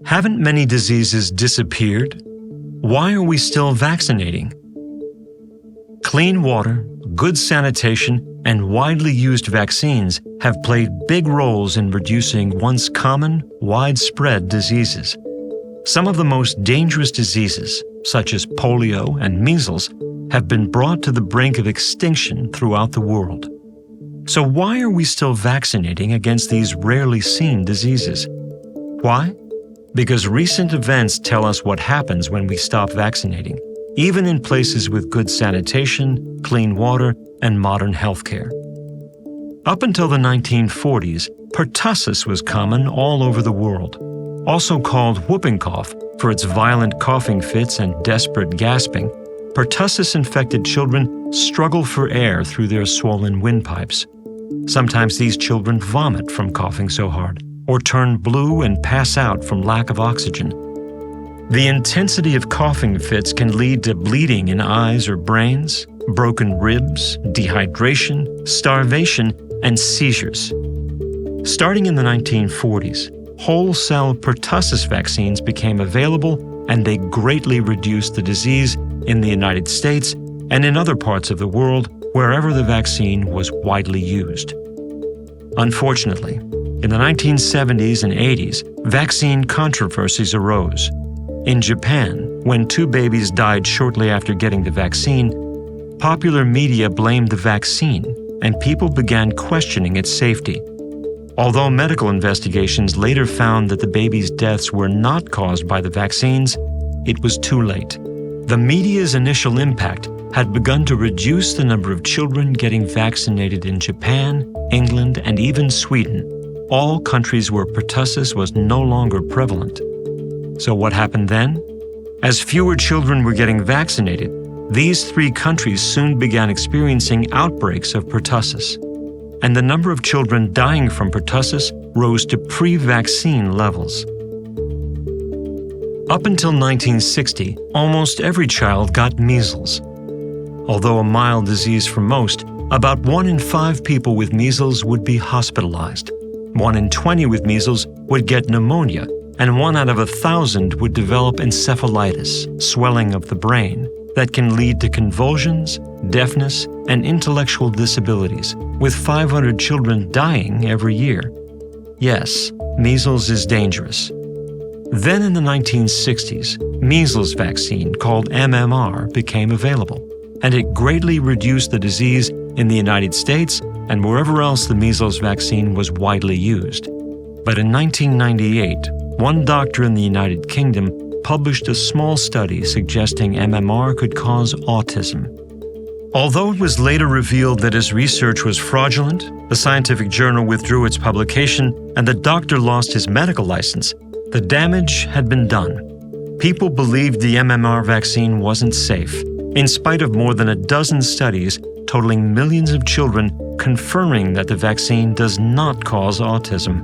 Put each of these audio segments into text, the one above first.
Haven't many diseases disappeared? Why are we still vaccinating? Clean water, good sanitation, and widely used vaccines have played big roles in reducing once common, widespread diseases. Some of the most dangerous diseases, such as polio and measles, have been brought to the brink of extinction throughout the world. So why are we still vaccinating against these rarely seen diseases? Why? Because recent events tell us what happens when we stop vaccinating, even in places with good sanitation, clean water, and modern healthcare. Up until the 1940s, pertussis was common all over the world, also called whooping cough for its violent coughing fits and desperate gasping. Pertussis-infected children struggle for air through their swollen windpipes. Sometimes these children vomit from coughing so hard, or turn blue and pass out from lack of oxygen. The intensity of coughing fits can lead to bleeding in eyes or brains, broken ribs, dehydration, starvation, and seizures. Starting in the 1940s, whole-cell pertussis vaccines became available, and they greatly reduced the disease in the United States and in other parts of the world wherever the vaccine was widely used. Unfortunately, in the 1970s and 80s, vaccine controversies arose. In Japan, when 2 babies died shortly after getting the vaccine, popular media blamed the vaccine, and people began questioning its safety. Although medical investigations later found that the babies' deaths were not caused by the vaccines, it was too late. The media's initial impact had begun to reduce the number of children getting vaccinated in Japan, England, and even Sweden, all countries where pertussis was no longer prevalent. So what happened then? As fewer children were getting vaccinated, these 3 countries soon began experiencing outbreaks of pertussis, and the number of children dying from pertussis rose to pre-vaccine levels. Up until 1960, almost every child got measles. Although a mild disease for most, about 1 in 5 people with measles would be hospitalized. 1 in 20 with measles would get pneumonia, and 1 out of 1,000 would develop encephalitis, swelling of the brain, that can lead to convulsions, deafness, and intellectual disabilities, with 500 children dying every year. Yes, measles is dangerous. Then in the 1960s, measles vaccine called MMR became available, and it greatly reduced the disease in the United States and wherever else the measles vaccine was widely used. But in 1998, one doctor in the United Kingdom published a small study suggesting MMR could cause autism. Although it was later revealed that his research was fraudulent, the scientific journal withdrew its publication, and the doctor lost his medical license, the damage had been done. People believed the MMR vaccine wasn't safe, in spite of more than a dozen studies totaling millions of children confirming that the vaccine does not cause autism.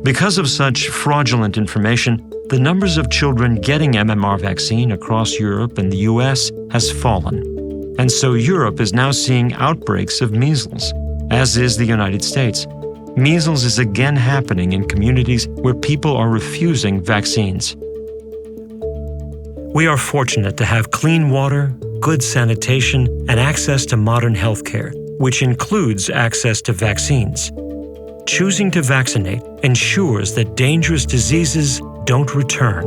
Because of such fraudulent information, the numbers of children getting MMR vaccine across Europe and the US has fallen. And so Europe is now seeing outbreaks of measles, as is the United States. Measles is again happening in communities where people are refusing vaccines. We are fortunate to have clean water, good sanitation, and access to modern healthcare, which includes access to vaccines. Choosing to vaccinate ensures that dangerous diseases don't return.